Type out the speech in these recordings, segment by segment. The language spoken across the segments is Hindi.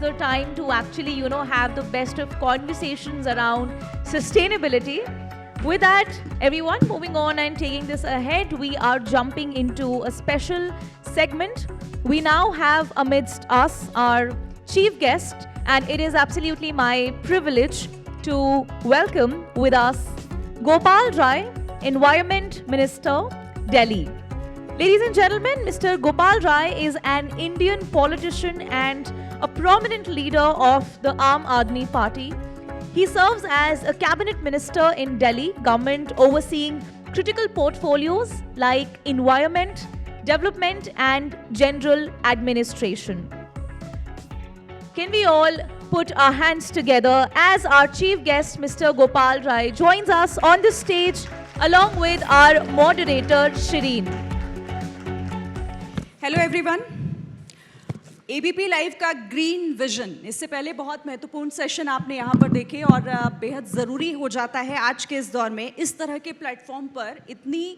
the time to actually, have the best of conversations around sustainability. With that, everyone, moving on and taking this ahead, we are jumping into a special segment. We now have amidst us our chief guest, and it is absolutely my privilege to welcome with us Gopal Rai, Environment Minister, Delhi. Ladies and gentlemen, Mr. Gopal Rai is an Indian politician and a prominent leader of the Aam Aadmi Party. He serves as a cabinet minister in Delhi government, overseeing critical portfolios like environment, development and general administration. Can we all put our hands together as our chief guest, Mr. Gopal Rai, joins us on the stage along with our moderator, Shireen. Hello everyone, ABP live का ग्रीन विजन, इससे पहले बहुत महत्वपूर्ण सेशन आपने यहाँ पर देखे और बेहद ज़रूरी हो जाता है आज के इस दौर में इस तरह के प्लेटफॉर्म पर इतनी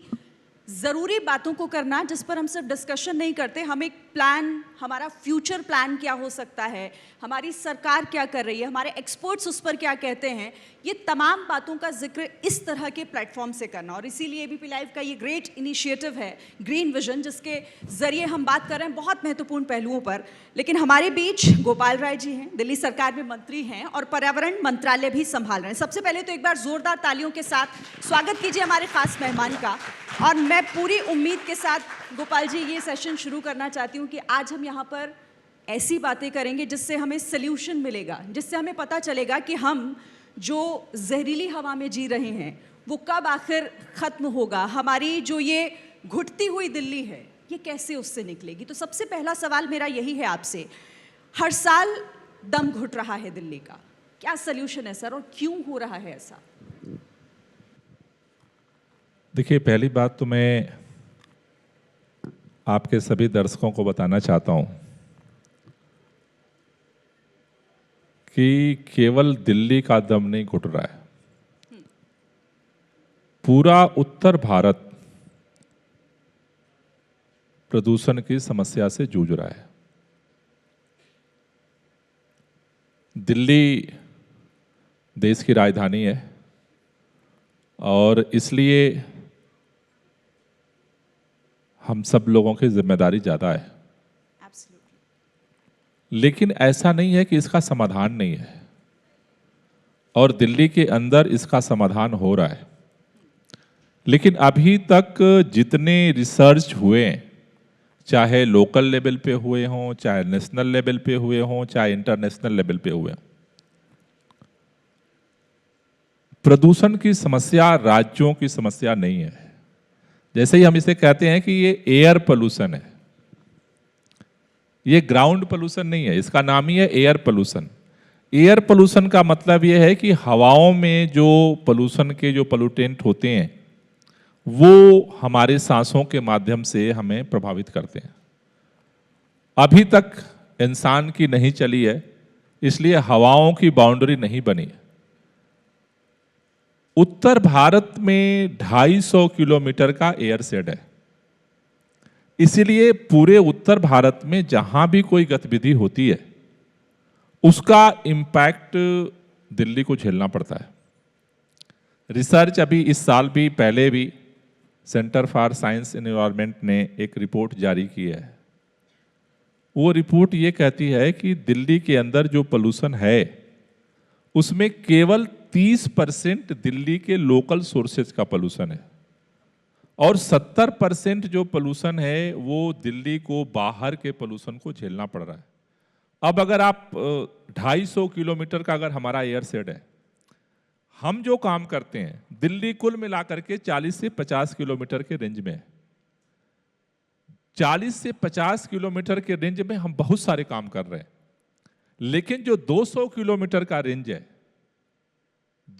ज़रूरी बातों को करना जिस पर हम सिर्फ डिस्कशन नहीं करते, हम एक प्लान, हमारा फ्यूचर प्लान क्या हो सकता है, हमारी सरकार क्या कर रही है, हमारे एक्सपर्ट्स उस पर क्या कहते हैं, ये तमाम बातों का जिक्र इस तरह के प्लेटफॉर्म से करना। और इसीलिए एबीपी लाइव का ये ग्रेट इनिशिएटिव है ग्रीन विजन, जिसके ज़रिए हम बात कर रहे हैं बहुत महत्वपूर्ण पहलुओं पर। लेकिन हमारे बीच गोपाल राय जी हैं, दिल्ली सरकार में मंत्री हैं और पर्यावरण मंत्रालय भी संभाल रहे हैं। सबसे पहले तो एक बार ज़ोरदार तालियों के साथ स्वागत कीजिए हमारे खास मेहमान का। और मैं पूरी उम्मीद के साथ गोपाल जी ये सेशन शुरू करना चाहती हूँ कि आज हम यहाँ पर ऐसी बातें करेंगे जिससे हमें सल्यूशन मिलेगा, जिससे हमें पता चलेगा कि हम जो जहरीली हवा में जी रहे हैं वो कब आखिर ख़त्म होगा, हमारी जो ये घुटती हुई दिल्ली है ये कैसे उससे निकलेगी। तो सबसे पहला सवाल मेरा यही है आपसे, हर साल दम घुट रहा है दिल्ली का, क्या सल्यूशन है सर और क्यों हो रहा है ऐसा? देखिए, पहली बात तो मैं आपके सभी दर्शकों को बताना चाहता हूं कि केवल दिल्ली का दम नहीं घुट रहा है, पूरा उत्तर भारत प्रदूषण की समस्या से जूझ रहा है। दिल्ली देश की राजधानी है और इसलिए हम सब लोगों की जिम्मेदारी ज़्यादा है। लेकिन ऐसा नहीं है कि इसका समाधान नहीं है, और दिल्ली के अंदर इसका समाधान हो रहा है। लेकिन अभी तक जितने रिसर्च हुए, चाहे लोकल लेवल पे हुए हों, चाहे नेशनल लेवल पे हुए हों, चाहे इंटरनेशनल लेवल पे हुए हों, प्रदूषण की समस्या राज्यों की समस्या नहीं है। जैसे ही हम इसे कहते हैं कि ये एयर पोल्यूशन है, ये ग्राउंड पोल्यूशन नहीं है, इसका नाम ही है एयर पोल्यूशन। एयर पोल्यूशन का मतलब ये है कि हवाओं में जो पोल्यूशन के जो पोल्यूटेंट होते हैं वो हमारे सांसों के माध्यम से हमें प्रभावित करते हैं। अभी तक इंसान की नहीं चली है, इसलिए हवाओं की बाउंड्री नहीं बनी है। उत्तर भारत में 250 किलोमीटर का एयर शेड है, इसीलिए पूरे उत्तर भारत में जहां भी कोई गतिविधि होती है उसका इम्पैक्ट दिल्ली को झेलना पड़ता है। रिसर्च अभी इस साल भी, पहले भी centre for science and environment ने एक रिपोर्ट जारी की है। वो रिपोर्ट ये कहती है कि दिल्ली के अंदर जो पोल्यूशन है उसमें केवल 30% दिल्ली के लोकल सोर्सेज का पोल्यूशन है और 70% जो पोल्यूशन है वो दिल्ली को बाहर के पोल्यूशन को झेलना पड़ रहा है। अब अगर आप 250 किलोमीटर का अगर हमारा एयर शेड है, हम जो काम करते हैं दिल्ली कुल मिलाकर के 40 से 50 किलोमीटर के रेंज में है। 40 से 50 किलोमीटर के रेंज में हम बहुत सारे काम कर रहे हैं, लेकिन जो 200 किलोमीटर का रेंज है,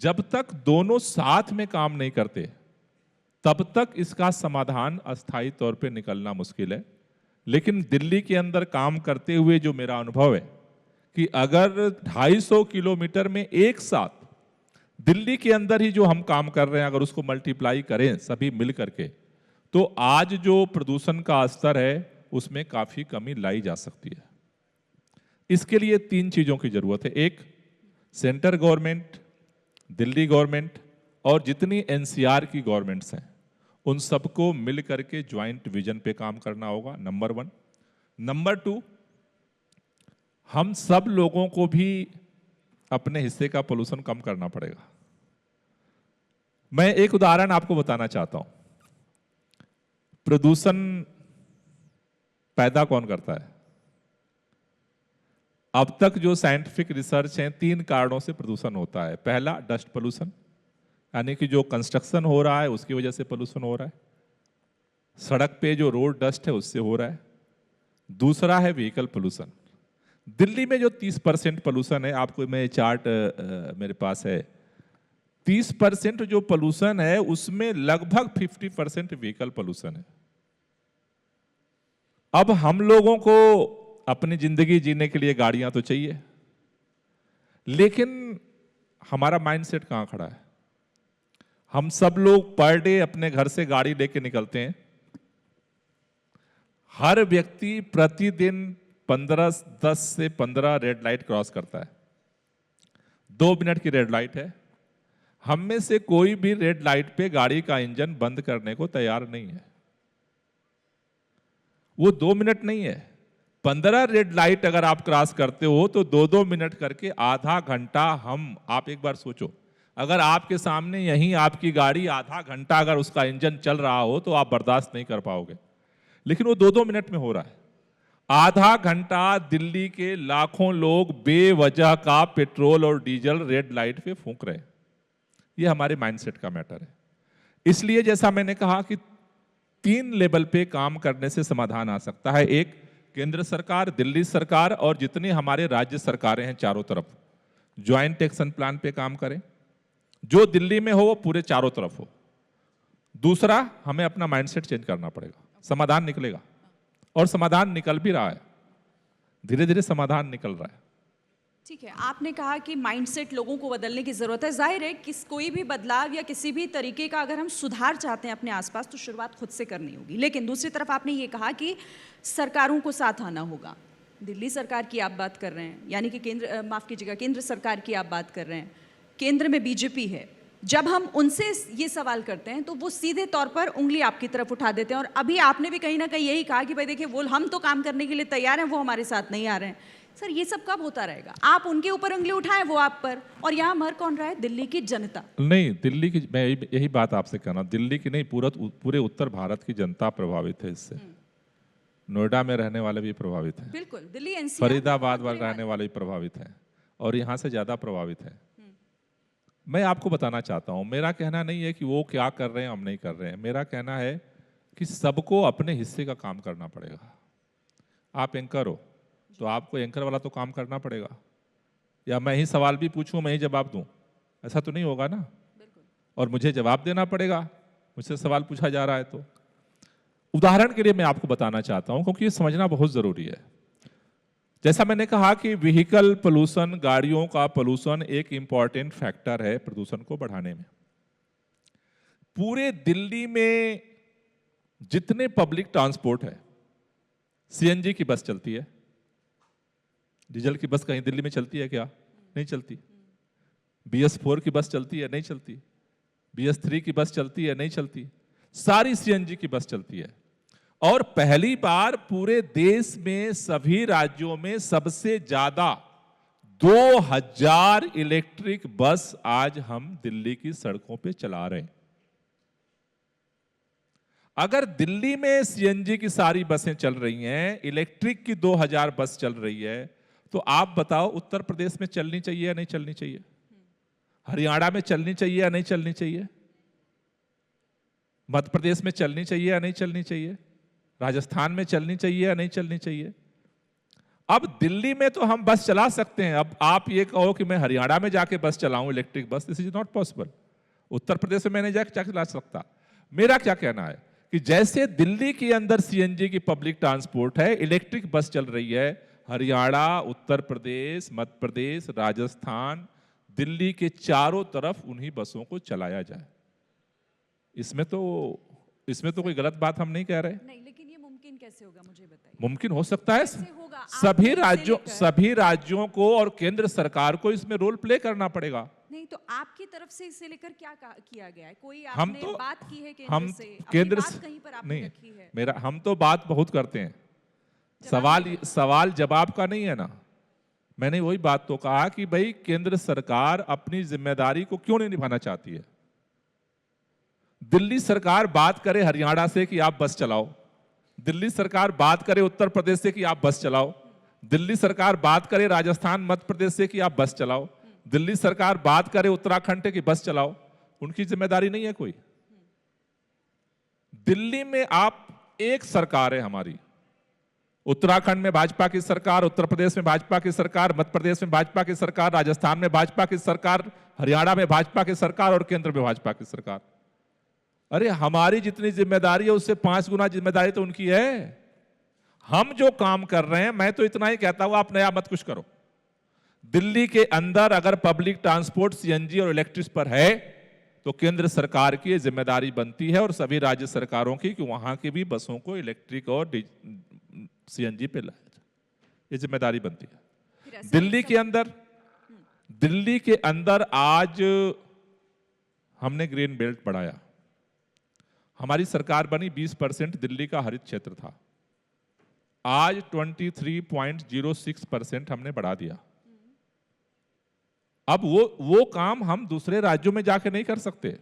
जब तक दोनों साथ में काम नहीं करते तब तक इसका समाधान अस्थायी तौर पे निकलना मुश्किल है। लेकिन दिल्ली के अंदर काम करते हुए जो मेरा अनुभव है कि अगर 250 किलोमीटर में एक साथ दिल्ली के अंदर ही जो हम काम कर रहे हैं अगर उसको मल्टीप्लाई करें सभी मिल करके, तो आज जो प्रदूषण का स्तर है उसमें काफी कमी लाई जा सकती है। इसके लिए 3 चीजों की जरूरत है। एक, सेंटर गवर्नमेंट, दिल्ली गवर्नमेंट और जितनी एनसीआर की गवर्नमेंट्स हैं उन सबको मिल करके ज्वाइंट विजन पे काम करना होगा, नंबर 1। नंबर 2, हम सब लोगों को भी अपने हिस्से का पोल्यूशन कम करना पड़ेगा। मैं एक उदाहरण आपको बताना चाहता हूं। प्रदूषण पैदा कौन करता है? अब तक जो साइंटिफिक रिसर्च है, 3 कारणों से प्रदूषण होता है। पहला, डस्ट पोल्यूशन, यानी कि जो कंस्ट्रक्शन हो रहा है उसकी वजह से पोल्यूशन हो रहा है। सड़क पे जो रोड डस्ट है उससे हो रहा है। दूसरा है व्हीकल पोल्यूशन। दिल्ली में जो 30% पोल्यूशन है, आपको मैं चार्ट मेरे पास है, 30% जो पोल्यूशन है उसमें लगभग 50% व्हीकल पोल्यूशन है। अब हम लोगों को अपनी जिंदगी जीने के लिए गाड़ियां तो चाहिए, लेकिन हमारा माइंडसेट कहां खड़ा है? हम सब लोग पर डे अपने घर से गाड़ी लेके निकलते हैं। हर व्यक्ति प्रतिदिन 10 से 15 रेड लाइट क्रॉस करता है। 2 मिनट की रेड लाइट है। हम में से कोई भी रेड लाइट पे गाड़ी का इंजन बंद करने को तैयार नहीं है। वो 2 मिनट नहीं है, 15 रेड लाइट अगर आप क्रॉस करते हो तो 2-2 मिनट करके आधा घंटा आप एक बार सोचो, अगर आपके सामने यहीं आपकी गाड़ी आधा घंटा अगर उसका इंजन चल रहा हो तो आप बर्दाश्त नहीं कर पाओगे, लेकिन वो 2-2 मिनट में हो रहा है। आधा घंटा दिल्ली के लाखों लोग बेवजह का पेट्रोल और डीजल रेड लाइट पे फूंक रहे हैं। ये हमारे माइंडसेट का मैटर है। इसलिए जैसा मैंने कहा कि 3 लेवल पे काम करने से समाधान आ सकता है। एक, केंद्र सरकार, दिल्ली सरकार और जितनी हमारे राज्य सरकारें हैं चारों तरफ ज्वाइंट एक्शन प्लान पे काम करें। जो दिल्ली में हो वो पूरे चारों तरफ हो। दूसरा, हमें अपना माइंडसेट चेंज करना पड़ेगा, समाधान निकलेगा और समाधान निकल भी रहा है, धीरे धीरे समाधान निकल रहा है। ठीक है, आपने कहा कि माइंडसेट लोगों को बदलने की ज़रूरत है। जाहिर है कोई भी बदलाव या किसी भी तरीके का अगर हम सुधार चाहते हैं अपने आसपास तो शुरुआत खुद से करनी होगी। लेकिन दूसरी तरफ आपने ये कहा कि सरकारों को साथ आना होगा। दिल्ली सरकार की आप बात कर रहे हैं, यानी कि केंद्र सरकार की आप बात कर रहे हैं। केंद्र में बीजेपी है। जब हम उनसे ये सवाल करते हैं तो वो सीधे तौर पर उंगली आपकी तरफ उठा देते हैं। और अभी आपने भी कहीं ना कहीं यही कहा कि भाई देखिए, वो हम तो काम करने के लिए तैयार हैं, वो हमारे साथ नहीं आ रहे हैं। सर, ये सब कब होता रहेगा? आप उनके ऊपर उंगली उठाएं, वो आप पर, और यहाँ मर कौन रहा है? दिल्ली की जनता। नहीं, दिल्ली की, मैं यही बात आपसे कहना, दिल्ली की नहीं, पूरे उत्तर भारत की जनता प्रभावित है इससे। नोएडा में रहने वाले भी प्रभावित हैं, बिल्कुल, दिल्ली एनसीआर, फरीदाबाद में रहने वाले भी प्रभावित हैं और यहाँ से ज्यादा प्रभावित है। मैं आपको बताना चाहता हूँ, मेरा कहना नहीं है कि वो क्या कर रहे हैं हम नहीं कर रहे हैं। मेरा कहना है कि सबको अपने हिस्से का काम करना पड़ेगा। आप एंकर हो तो आपको एंकर वाला तो काम करना पड़ेगा, या मैं ही सवाल भी पूछूं मैं ही जवाब दूं, ऐसा तो नहीं होगा ना। और मुझे जवाब देना पड़ेगा, मुझसे सवाल पूछा जा रहा है। तो उदाहरण के लिए मैं आपको बताना चाहता हूं, क्योंकि ये समझना बहुत जरूरी है। जैसा मैंने कहा कि व्हीकल पोल्यूशन, गाड़ियों का पोल्यूशन एक इंपॉर्टेंट फैक्टर है प्रदूषण को बढ़ाने में। पूरे दिल्ली में जितने पब्लिक ट्रांसपोर्ट है, सीएनजी की बस चलती है, डीजल की बस कहीं दिल्ली में चलती है क्या? नहीं चलती। BS4 की बस चलती है? नहीं चलती। BS3 की बस चलती है? नहीं चलती। सारी सीएनजी की बस चलती है। और पहली बार पूरे देश में सभी राज्यों में सबसे ज्यादा 2000 इलेक्ट्रिक बस आज हम दिल्ली की सड़कों पे चला रहे हैं। अगर दिल्ली में सीएनजी की सारी बसें चल रही हैं, इलेक्ट्रिक की 2000 बस चल रही है, तो आप बताओ उत्तर प्रदेश में चलनी चाहिए या नहीं चलनी चाहिए? हरियाणा में चलनी चाहिए या नहीं चलनी चाहिए? मध्य प्रदेश में चलनी चाहिए या नहीं चलनी चाहिए? राजस्थान में चलनी चाहिए या नहीं चलनी चाहिए? अब दिल्ली में तो हम बस चला सकते हैं। अब आप ये कहो कि मैं हरियाणा में जाके बस चलाऊं electric bus, this is not possible. Uttar Pradesh में मैंने जाके चला सकता। मेरा क्या कहना है कि जैसे दिल्ली के अंदर सीएनजी की पब्लिक ट्रांसपोर्ट है, इलेक्ट्रिक बस चल रही है, हरियाणा, उत्तर प्रदेश, मध्य प्रदेश, राजस्थान, दिल्ली के चारों तरफ उन्हीं बसों को चलाया जाए। इसमें तो कोई गलत बात हम नहीं कह रहे। नहीं, लेकिन ये मुमकिन कैसे होगा, मुझे बताइए। मुमकिन हो सकता है। कैसे होगा? आप सभी राज्यों को और केंद्र सरकार को इसमें रोल प्ले करना पड़ेगा। नहीं तो आपकी तरफ से इसे लेकर क्या किया गया है? कोई हम आपने तो बात की है केंद्र हम से? अपनी केंद्र बात कहीं पर आपने नहीं, रखी है? मेरा हम तो बात बहुत करते हैं, सवाल जवाब का नहीं है ना। मैंने वही बात तो कहा कि भाई केंद्र सरकार अपनी जिम्मेदारी को क्यों नहीं निभाना चाहती है। दिल्ली सरकार बात करे हरियाणा से कि आप बस चलाओ, दिल्ली सरकार बात करे उत्तर प्रदेश से कि आप बस चलाओ, दिल्ली सरकार बात करे राजस्थान मध्य प्रदेश से कि आप बस चलाओ, दिल्ली सरकार बात करे उत्तराखंड से कि बस चलाओ। उनकी जिम्मेदारी नहीं है कोई। दिल्ली में आप एक सरकार है हमारी, उत्तराखंड में भाजपा की सरकार, उत्तर प्रदेश में भाजपा की सरकार, मध्य प्रदेश में भाजपा की सरकार, राजस्थान में भाजपा की सरकार, हरियाणा में भाजपा की सरकार और केंद्र में भाजपा की सरकार। अरे हमारी जितनी जिम्मेदारी है उससे 5 गुना जिम्मेदारी तो उनकी है। हम जो काम कर रहे हैं, मैं तो इतना ही कहता हूं, आप नया मत कुछ करो। दिल्ली के अंदर अगर पब्लिक ट्रांसपोर्ट सीएनजी और इलेक्ट्रिक पर है तो केंद्र सरकार की ये जिम्मेदारी बनती है और सभी राज्य सरकारों की कि वहां की भी बसों को इलेक्ट्रिक और सीएनजी पे लाया जाए, ये जिम्मेदारी बनती है। दिल्ली के अंदर आज हमने ग्रीन बेल्ट बढ़ाया। हमारी सरकार बनी 20% दिल्ली का हरित क्षेत्र था, आज 23.06% हमने बढ़ा दिया। अब वो काम हम दूसरे राज्यों में जाके नहीं कर सकते।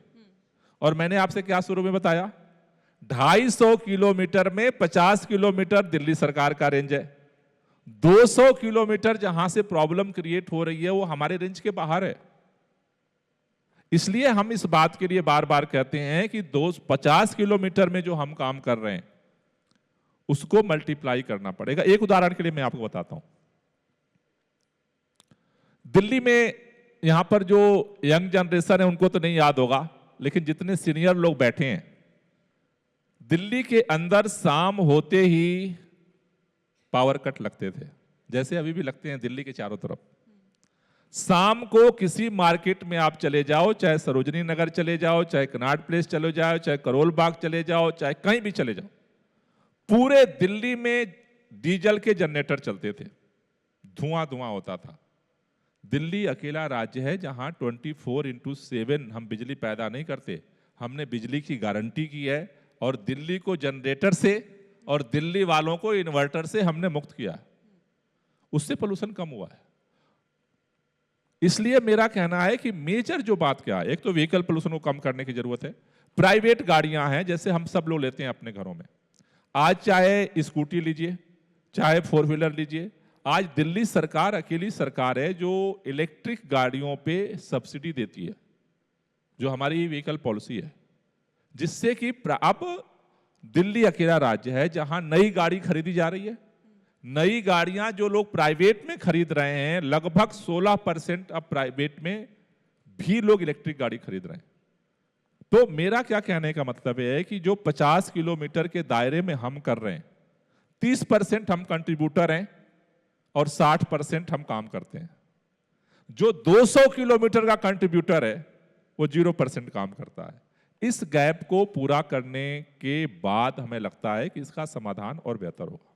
और मैंने आपसे क्या शुरू में बताया, 250 किलोमीटर में 50 किलोमीटर दिल्ली सरकार का रेंज है, 200 किलोमीटर जहां से प्रॉब्लम क्रिएट हो रही है वो हमारे रेंज के बाहर है। इसलिए हम इस बात के लिए बार बार कहते हैं कि 50 किलोमीटर में जो हम काम कर रहे हैं उसको मल्टीप्लाई करना पड़ेगा। एक उदाहरण के लिए मैं आपको बताता हूं, दिल्ली में यहां पर जो यंग जनरेशन है उनको तो नहीं याद होगा, लेकिन जितने सीनियर लोग बैठे हैं, दिल्ली के अंदर शाम होते ही पावर कट लगते थे, जैसे अभी भी लगते हैं दिल्ली के चारों तरफ। शाम को किसी मार्केट में आप चले जाओ, चाहे सरोजनी नगर चले जाओ, चाहे कनॉट प्लेस चले जाओ, चाहे करोल बाग चले जाओ, चाहे कहीं भी चले जाओ, पूरे दिल्ली में डीजल के जनरेटर चलते थे, धुआं धुआं होता था। दिल्ली अकेला राज्य है जहां 24/7 हम बिजली पैदा नहीं करते। हमने बिजली की गारंटी की है और दिल्ली को जनरेटर से और दिल्ली वालों को इन्वर्टर से हमने मुक्त किया है, उससे पोल्यूशन कम हुआ है। इसलिए मेरा कहना है कि मेजर जो बात क्या है, एक तो व्हीकल पोल्यूशन को कम करने की जरूरत है। प्राइवेट गाड़ियां हैं, जैसे हम सब लोग लेते हैं अपने घरों में, आज चाहे स्कूटी लीजिए, चाहे 4 व्हीलर लीजिए, आज दिल्ली सरकार अकेली सरकार है जो इलेक्ट्रिक गाड़ियों पे सब्सिडी देती है, जो हमारी व्हीकल पॉलिसी है, जिससे कि अब दिल्ली अकेला राज्य है जहां नई गाड़ी खरीदी जा रही है। नई गाड़ियां जो लोग प्राइवेट में खरीद रहे हैं, लगभग 16% अब प्राइवेट में भी लोग इलेक्ट्रिक गाड़ी खरीद रहे हैं। तो मेरा क्या कहने का मतलब है कि जो 50 किलोमीटर के दायरे में हम कर रहे हैं, 30% हम कंट्रीब्यूटर हैं और 60% हम काम करते हैं। जो 200 किलोमीटर का कंट्रीब्यूटर है वो 0% काम करता है। इस गैप को पूरा करने के बाद हमें लगता है कि इसका समाधान और बेहतर होगा।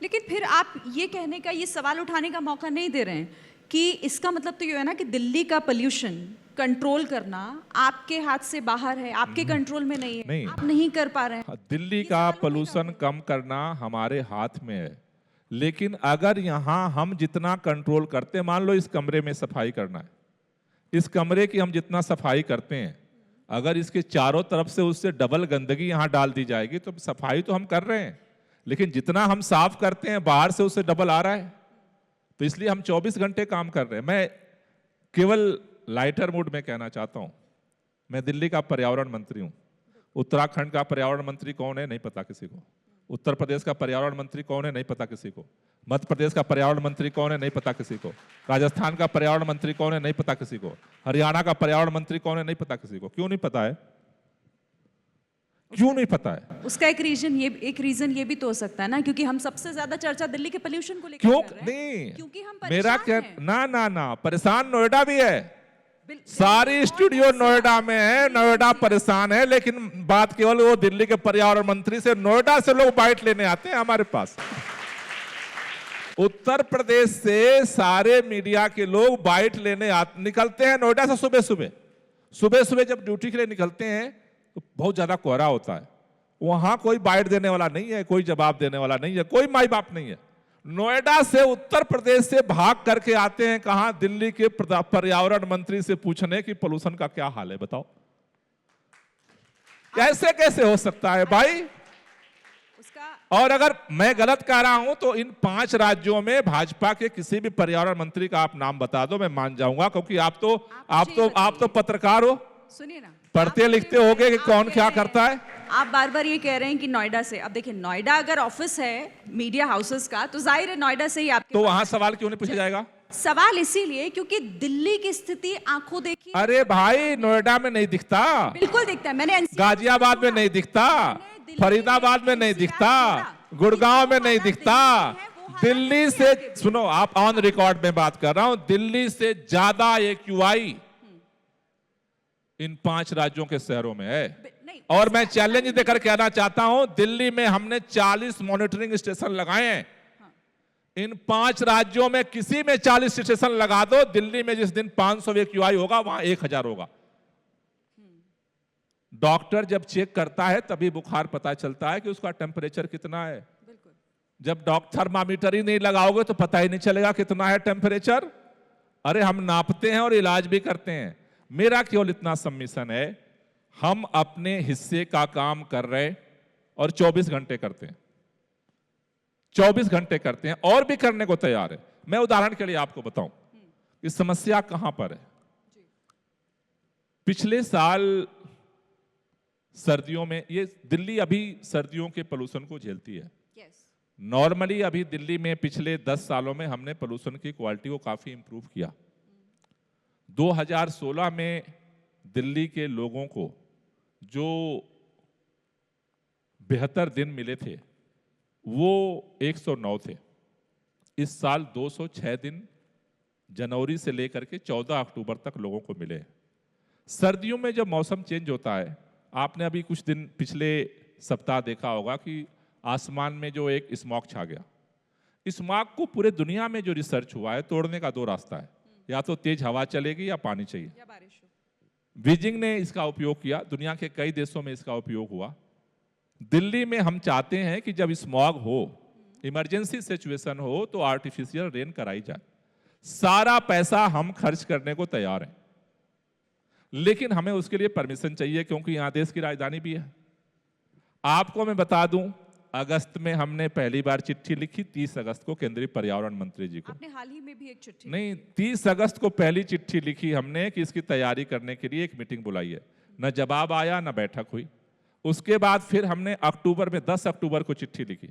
लेकिन फिर आप ये कहने का, ये सवाल उठाने का मौका नहीं दे रहे हैं कि इसका मतलब तो ये है ना कि दिल्ली का पोल्यूशन कंट्रोल करना आपके हाथ से बाहर है, आपके कंट्रोल में नहीं है, नहीं। आप नहीं कर पा रहे हैं। दिल्ली का पोल्यूशन कम करना हमारे हाथ में है, लेकिन अगर यहां हम जितना कंट्रोल करते, मान लो इस कमरे में सफाई करना है, इस कमरे की हम जितना सफाई करते हैं, अगर इसके चारों तरफ से उससे डबल गंदगी यहां डाल दी जाएगी तो सफाई तो हम कर रहे हैं, लेकिन जितना हम साफ करते हैं बाहर से उससे डबल आ रहा है। तो इसलिए हम 24 घंटे काम कर रहे हैं। मैं केवल लाइटर मूड में कहना चाहता हूं, मैं दिल्ली का पर्यावरण मंत्री हूं। उत्तराखंड का पर्यावरण मंत्री कौन है नहीं पता किसी को, उत्तर प्रदेश का पर्यावरण मंत्री कौन है नहीं पता किसी को, मध्य प्रदेश का पर्यावरण मंत्री कौन है नहीं पता किसी को, राजस्थान का पर्यावरण मंत्री कौन है नहीं पता किसी को, हरियाणा का पर्यावरण मंत्री कौन है नहीं पता किसी को। क्यों नहीं पता है? क्यों नहीं पता है? उसका एक रीजन ये भी तो हो सकता है ना, क्योंकि हम सबसे ज्यादा चर्चा दिल्ली के पोल्यूशन को लेकर क्यों कर रहे हैं। नहीं? क्योंकि हम मेरा क्या परेशान हैं। ना परेशान नोएडा भी है, सारी स्टूडियो नोएडा में है, नोएडा परेशान है, लेकिन बात केवल वो दिल्ली के पर्यावरण मंत्री से, नोएडा से लोग बाइट लेने आते हैं हमारे पास। उत्तर प्रदेश से सारे मीडिया के लोग बाइट लेने निकलते हैं नोएडा से सुबह सुबह जब ड्यूटी के लिए निकलते हैं तो बहुत ज्यादा कोहरा होता है, वहां कोई बाइट देने वाला नहीं है, कोई जवाब देने वाला नहीं है, कोई माई बाप नहीं है। नोएडा से उत्तर प्रदेश से भाग करके आते हैं कहां, दिल्ली के पर्यावरण मंत्री से पूछने कि पोल्यूशन का क्या हाल है, बताओ कैसे कैसे हो सकता है भाई। और अगर मैं गलत कह रहा हूं तो इन 5 राज्यों में भाजपा के किसी भी पर्यावरण मंत्री का आप नाम बता दो, मैं मान जाऊंगा, क्योंकि आप तो पत्रकार हो, सुनिए ना, पढ़ते लिखते होगे कि कौन क्या करता है। आप बार बार ये कह रहे हैं कि नोएडा से, अब देखिए नोएडा अगर ऑफिस है मीडिया हाउसेस का तो जाहिर है नोएडा से ही आपके तो वहां सवाल क्यों नहीं पूछा जाएगा? सवाल इसीलिए क्योंकि दिल्ली की स्थिति आंखों देखी। अरे भाई नोएडा में नहीं दिखता, बिल्कुल दिखता है, मैंने गाजियाबाद में नहीं दिखता, फरीदाबाद में नहीं दिखता, गुड़गांव में नहीं दिखता। दिल्ली से, सुनो आप ऑन रिकॉर्ड में बात कर रहा हूं, दिल्ली से ज्यादा AQI इन 5 राज्यों के शहरों में है। और मैं चैलेंज देकर कहना चाहता हूं, दिल्ली में हमने 40 मॉनिटरिंग स्टेशन लगाए हैं। इन 5 राज्यों में किसी में 40 स्टेशन लगा दो, दिल्ली में जिस दिन 500 AQI होगा वहां 1000 होगा। डॉक्टर जब चेक करता है तभी बुखार पता चलता है कि उसका टेम्परेचर कितना है। जब थर्मामीटर ही नहीं लगाओगे तो पता ही नहीं चलेगा कितना है टेम्परेचर। अरे हम नापते हैं और इलाज भी करते हैं। मेरा केवल इतना सबमिशन है, हम अपने हिस्से का काम कर रहे हैं और 24 घंटे करते हैं, 24 घंटे करते हैं और भी करने को तैयार है। मैं उदाहरण के लिए आपको बताऊं कि समस्या कहां पर है। पिछले साल सर्दियों में, ये दिल्ली अभी सर्दियों के पोल्यूशन को झेलती है। नॉर्मली अभी दिल्ली में पिछले 10 सालों में हमने पोल्यूशन की क्वालिटी को काफी इंप्रूव किया। 2016 में दिल्ली के लोगों को जो बेहतर दिन मिले थे वो 109 थे। इस साल 206 दिन जनवरी से लेकर के 14 अक्टूबर तक लोगों को मिले। सर्दियों में जब मौसम चेंज होता है, आपने अभी कुछ दिन पिछले सप्ताह देखा होगा कि आसमान में जो एक स्मॉग छा गया। स्मॉग को पूरे दुनिया में जो रिसर्च हुआ है, तोड़ने का 2 रास्ता है, या तो तेज हवा चलेगी या पानी चाहिए, या बारिश हो। बीजिंग ने इसका उपयोग किया, दुनिया के कई देशों में इसका उपयोग हुआ। दिल्ली में हम चाहते हैं कि जब स्मॉग हो, इमरजेंसी सिचुएशन हो, तो आर्टिफिशियल रेन कराई जाए। सारा पैसा हम खर्च करने को तैयार हैं, लेकिन हमें उसके लिए परमिशन चाहिए, क्योंकि यहां देश की राजधानी भी है। आपको मैं बता दूं, अगस्त में हमने पहली बार चिट्ठी लिखी 30 अगस्त को केंद्रीय पर्यावरण मंत्री जी को। आपने हाल ही में भी एक चिट्ठी नहीं, 30 अगस्त को पहली चिट्ठी लिखी हमने कि इसकी तैयारी करने के लिए एक मीटिंग बुलाई है। न जवाब आया, न बैठक हुई। उसके बाद फिर हमने अक्टूबर में 10 अक्टूबर को चिट्ठी लिखी,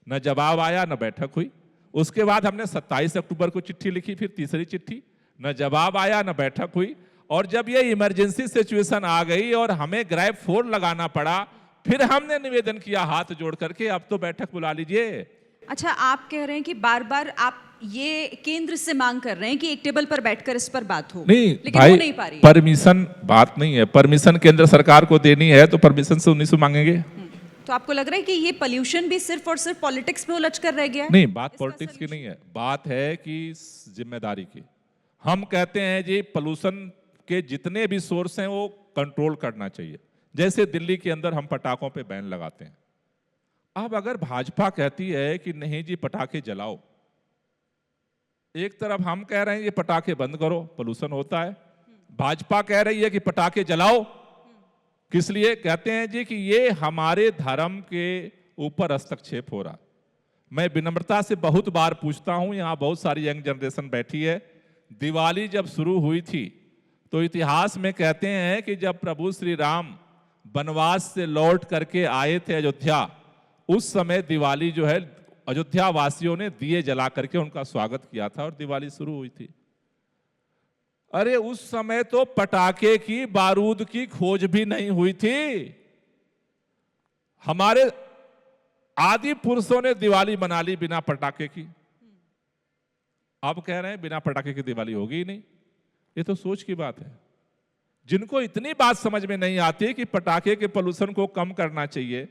न जवाब आया, न बैठक हुई। उसके बाद हमने 27 अक्टूबर को चिट्ठी लिखी, फिर तीसरी चिट्ठी, न जवाब आया, न बैठक हुई। और जब ये इमरजेंसी सिचुएशन आ गई और हमें ग्रैब 4 लगाना पड़ा, फिर हमने निवेदन किया हाथ जोड़ करके, अब तो बैठक बुला लीजिए। अच्छा, आप कह रहे हैं कि बार बार आप ये केंद्र से मांग कर रहे हैं कि एक टेबल पर बैठकर इस पर बात हो, नहीं, लेकिन भाई, हो नहीं पा रही। परमिशन बात नहीं है, परमिशन केंद्र सरकार को देनी है तो परमिशन से 1900 मांगेंगे। तो आपको लग रहा है कि ये पोल्यूशन भी सिर्फ और सिर्फ पॉलिटिक्स में उलझ कर रह गया है? नहीं, बात पॉलिटिक्स की नहीं है, बात है कि जिम्मेदारी की। हम कहते हैं जी पोल्यूशन के जितने भी सोर्स हैं वो कंट्रोल करना चाहिए। जैसे दिल्ली के अंदर हम पटाखों पे बैन लगाते हैं। अब अगर भाजपा कहती है कि नहीं जी पटाखे जलाओ, एक तरफ हम कह रहे हैं ये पटाखे बंद करो, पोल्यूशन होता है। भाजपा कह रही है कि पटाखे जलाओ, किस लिए? कहते हैं जी कि ये हमारे धर्म के ऊपर हस्तक्षेप हो रहा। मैं विनम्रता से बहुत बार पूछता हूं, यहां बहुत सारी यंग जनरेशन बैठी है, दिवाली जब शुरू हुई थी तो इतिहास में कहते हैं कि जब प्रभु श्री राम वनवास से लौट करके आए थे अयोध्या, उस समय दिवाली जो है अयोध्या वासियों ने दिए जला करके उनका स्वागत किया था और दिवाली शुरू हुई थी। अरे उस समय तो पटाखे की, बारूद की खोज भी नहीं हुई थी। हमारे आदि पुरुषों ने दिवाली मना ली बिना पटाखे की। अब कह रहे हैं बिना पटाखे की दिवाली होगी ही नहीं। ये तो सोच की बात है। जिनको इतनी बात समझ में नहीं आती कि पटाखे के पोल्यूशन को कम करना चाहिए,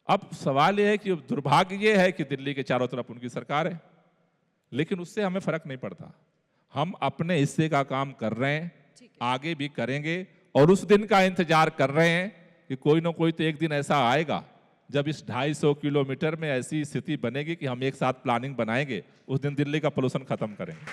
अब सवाल यह है कि दुर्भाग्य यह है कि दिल्ली के चारों तरफ उनकी सरकार है, लेकिन उससे हमें फर्क नहीं पड़ता। हम अपने हिस्से का काम कर रहे हैं, आगे भी करेंगे, और उस दिन का इंतजार कर रहे हैं कि कोई ना कोई तो एक दिन ऐसा आएगा जब इस 250 किलोमीटर में ऐसी स्थिति बनेगी कि हम एक साथ प्लानिंग बनाएंगे, उस दिन दिल्ली का पोल्यूशन खत्म करेंगे।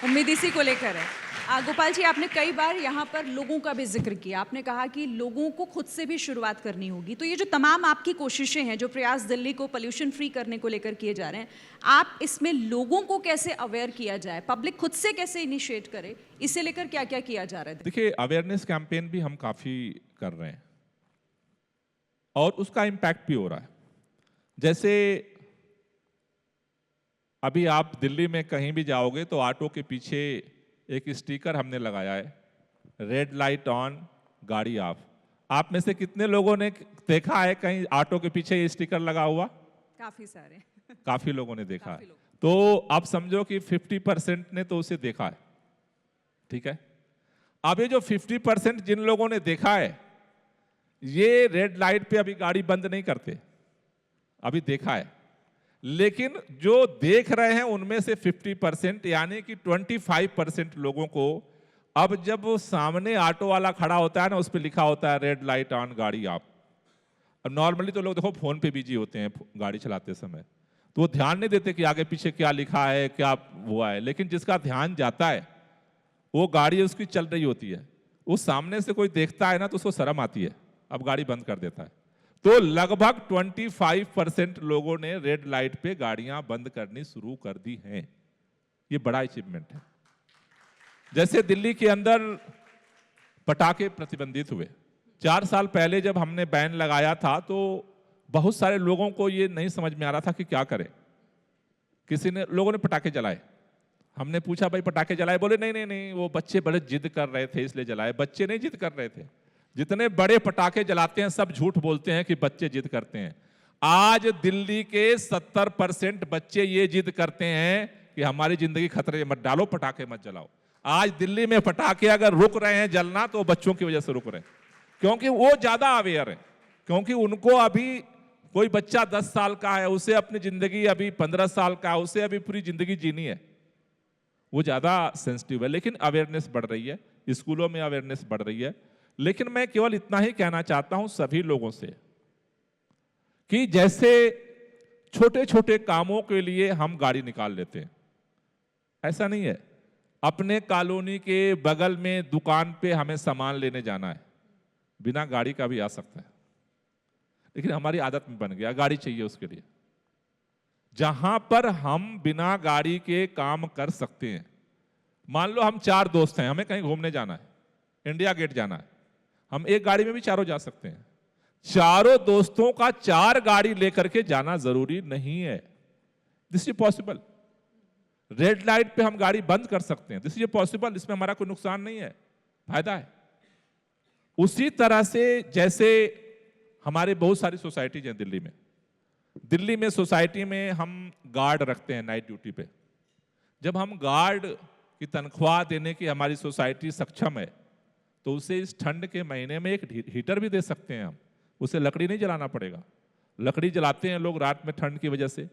उम्मीद इसी को लेकर है। गोपाल जी, आपने कई बार यहाँ पर लोगों का भी जिक्र किया, आपने कहा कि लोगों को खुद से भी शुरुआत करनी होगी। तो ये जो तमाम आपकी कोशिशें हैं, जो प्रयास दिल्ली को पोल्यूशन फ्री करने को लेकर किए जा रहे हैं, आप इसमें लोगों को कैसे अवेयर किया जाए, पब्लिक खुद से कैसे इनिशिएट करे, इसे लेकर क्या क्या किया जा रहा है? देखिए, अवेयरनेस कैंपेन भी हम काफी कर रहे हैं और उसका इम्पैक्ट भी हो रहा है। जैसे अभी आप दिल्ली में कहीं भी जाओगे तो ऑटो के पीछे एक स्टिकर हमने लगाया है, रेड लाइट ऑन गाड़ी ऑफ। आप में से कितने लोगों ने देखा है कहीं ऑटो के पीछे ये स्टिकर लगा हुआ? काफी सारे। काफी लोगों ने देखा है। तो आप समझो कि 50% ने तो उसे देखा है, ठीक है। अब ये जो 50% जिन लोगों ने देखा है, ये रेड लाइट पे अभी गाड़ी बंद नहीं करते, अभी देखा है। लेकिन जो देख रहे हैं उनमें से 50% यानी कि 25% लोगों को अब जब वो सामने ऑटो वाला खड़ा होता है ना, उस पर लिखा होता है रेड लाइट ऑन गाड़ी ऑफ। अब नॉर्मली तो लोग देखो फोन पे बिजी होते हैं गाड़ी चलाते समय, तो वो ध्यान नहीं देते कि आगे पीछे क्या लिखा है, क्या हुआ है। लेकिन जिसका ध्यान जाता है, वो गाड़ी उसकी चल रही होती है, वो सामने से कोई देखता है ना तो उसको शर्म आती है, अब गाड़ी बंद कर देता है। तो लगभग 25% लोगों ने रेड लाइट पे गाड़ियां बंद करनी शुरू कर दी हैं। ये बड़ा अचीवमेंट है। जैसे दिल्ली के अंदर पटाखे प्रतिबंधित हुए, 4 साल पहले जब हमने बैन लगाया था तो बहुत सारे लोगों को ये नहीं समझ में आ रहा था कि क्या करें। लोगों ने पटाखे जलाए, हमने पूछा भाई पटाखे जलाए, बोले नहीं नहीं नहीं, वो बच्चे बड़े जिद कर रहे थे इसलिए जलाए। बच्चे नहीं जिद कर रहे थे, जितने बड़े पटाखे जलाते हैं सब झूठ बोलते हैं कि बच्चे जिद करते हैं। आज दिल्ली के 70% बच्चे ये जिद करते हैं कि हमारी जिंदगी खतरे में मत डालो, पटाखे मत जलाओ। आज दिल्ली में पटाखे अगर रुक रहे हैं जलना तो बच्चों की वजह से रुक रहे हैं, क्योंकि वो ज्यादा अवेयर है। क्योंकि उनको अभी कोई बच्चा 10 साल का है, उसे अपनी जिंदगी अभी 15 साल का है, उसे अभी पूरी जिंदगी जीनी है, वो ज्यादा सेंसिटिव है। लेकिन अवेयरनेस बढ़ रही है, स्कूलों में अवेयरनेस बढ़ रही है। लेकिन मैं केवल इतना ही कहना चाहता हूं सभी लोगों से कि जैसे छोटे छोटे कामों के लिए हम गाड़ी निकाल लेते हैं, ऐसा नहीं है। अपने कॉलोनी के बगल में दुकान पे हमें सामान लेने जाना है, बिना गाड़ी का भी आ सकता है, लेकिन हमारी आदत में बन गया गाड़ी चाहिए उसके लिए। जहां पर हम बिना गाड़ी के काम कर सकते हैं, मान लो हम 4 दोस्त हैं, हमें कहीं घूमने जाना है, इंडिया गेट जाना है, हम एक गाड़ी में भी चारों जा सकते हैं। चारों दोस्तों का 4 गाड़ी लेकर के जाना जरूरी नहीं है, this is possible. Red light पे हम गाड़ी बंद कर सकते हैं, दिस इज पॉसिबल, इसमें हमारा कोई नुकसान नहीं है, फायदा है। उसी तरह से जैसे हमारे बहुत सारी सोसाइटीज हैं दिल्ली में, दिल्ली में सोसाइटी में हम गार्ड रखते हैं नाइट ड्यूटी पे। जब हम गार्ड की तनख्वाह देने की हमारी सोसाइटी सक्षम है तो उसे इस ठंड के महीने में एक हीटर भी दे सकते हैं हम, उसे लकड़ी नहीं जलाना पड़ेगा। लकड़ी जलाते हैं लोग रात में ठंड की वजह से।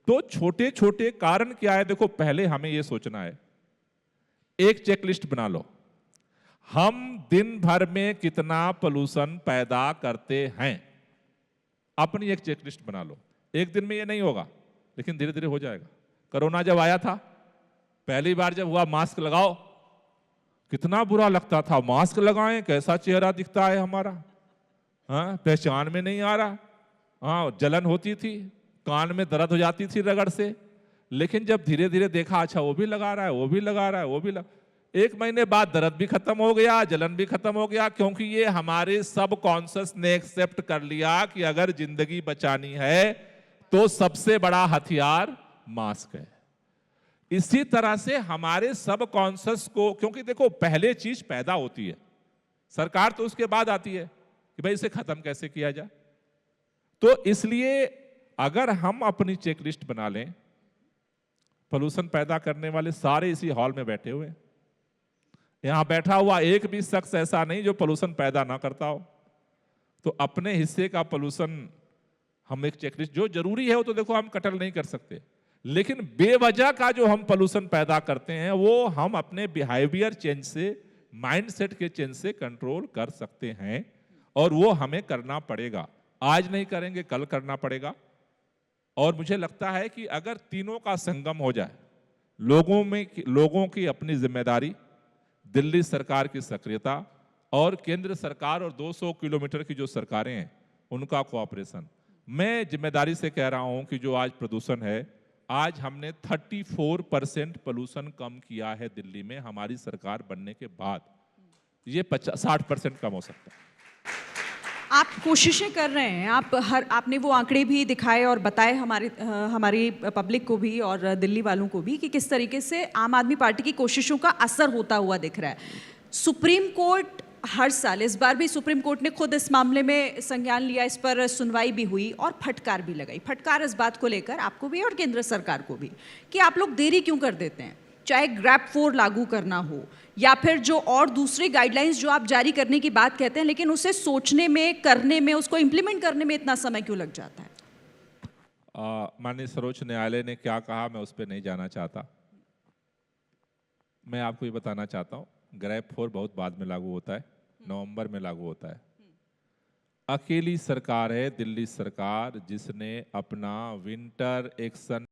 तो छोटे छोटे कारण क्या है, देखो पहले हमें यह सोचना है, एक चेकलिस्ट बना लो, हम दिन भर में कितना पोल्यूशन पैदा करते हैं, अपनी एक चेकलिस्ट बना लो। एक दिन में ये नहीं होगा, लेकिन धीरे धीरे हो जाएगा। कोरोना जब आया था, पहली बार जब हुआ, मास्क लगाओ, कितना बुरा लगता था, मास्क लगाएं कैसा चेहरा दिखता है हमारा, हाँ पहचान में नहीं आ रहा, हाँ जलन होती थी, कान में दर्द हो जाती थी रगड़ से। लेकिन जब धीरे धीरे देखा, अच्छा वो भी लगा रहा है, वो भी लगा रहा है, वो भी एक महीने बाद दर्द भी खत्म हो गया, जलन भी खत्म हो गया, क्योंकि ये हमारे सब कॉन्शियस ने एक्सेप्ट कर लिया कि अगर जिंदगी बचानी है तो सबसे बड़ा हथियार मास्क है। इसी तरह से हमारे सब कॉन्शियस को, क्योंकि देखो पहले चीज पैदा होती है, सरकार तो उसके बाद आती है कि भाई इसे खत्म कैसे किया जाए। तो इसलिए अगर हम अपनी चेकलिस्ट बना लें, पोल्यूशन पैदा करने वाले सारे इसी हॉल में बैठे हुए हैं, यहां बैठा हुआ एक भी शख्स ऐसा नहीं जो पोल्यूशन पैदा ना करता हो। तो अपने हिस्से का पोल्यूशन हम एक चेकलिस्ट, जो जरूरी है वो तो देखो हम कटल नहीं कर सकते, लेकिन बेवजह का जो हम पोल्यूशन पैदा करते हैं वो हम अपने बिहेवियर चेंज से, माइंडसेट के चेंज से कंट्रोल कर सकते हैं, और वो हमें करना पड़ेगा। आज नहीं करेंगे कल करना पड़ेगा। और मुझे लगता है कि अगर तीनों का संगम हो जाए, लोगों की अपनी जिम्मेदारी, दिल्ली सरकार की सक्रियता और केंद्र सरकार और 200 किलोमीटर की जो सरकारें हैं उनका कोऑपरेशन, मैं जिम्मेदारी से कह रहा हूं कि जो आज प्रदूषण है, आज हमने 34% पोल्यूशन कम किया है दिल्ली में हमारी सरकार बनने के बाद। ये 60% कम हो सकता है। आप कोशिशें कर रहे हैं, आपने वो आंकड़े भी दिखाए और बताए हमारी पब्लिक को भी और दिल्ली वालों को भी कि किस तरीके से आम आदमी पार्टी की कोशिशों का असर होता हुआ दिख रहा है। सुप्रीम कोर्ट हर साल, इस बार भी सुप्रीम कोर्ट ने खुद इस मामले में संज्ञान लिया, इस पर सुनवाई भी हुई और फटकार भी लगाई। फटकार इस बात को लेकर आपको भी और केंद्र सरकार को भी कि आप लोग देरी क्यों कर देते हैं, चाहे ग्रैप 4 लागू करना हो या फिर जो और दूसरे गाइडलाइंस जो आप जारी करने की बात कहते हैं, लेकिन उसे सोचने में, करने में, उसको इम्प्लीमेंट करने में इतना समय क्यों लग जाता है? माननीय सर्वोच्च न्यायालय ने क्या कहा मैं उस पर नहीं जाना चाहता। मैं आपको ये बताना चाहता हूँ, ग्रैप 4 बहुत बाद में लागू होता है, नवंबर में लागू होता है। अकेली सरकार है दिल्ली सरकार जिसने अपना विंटर एक्शन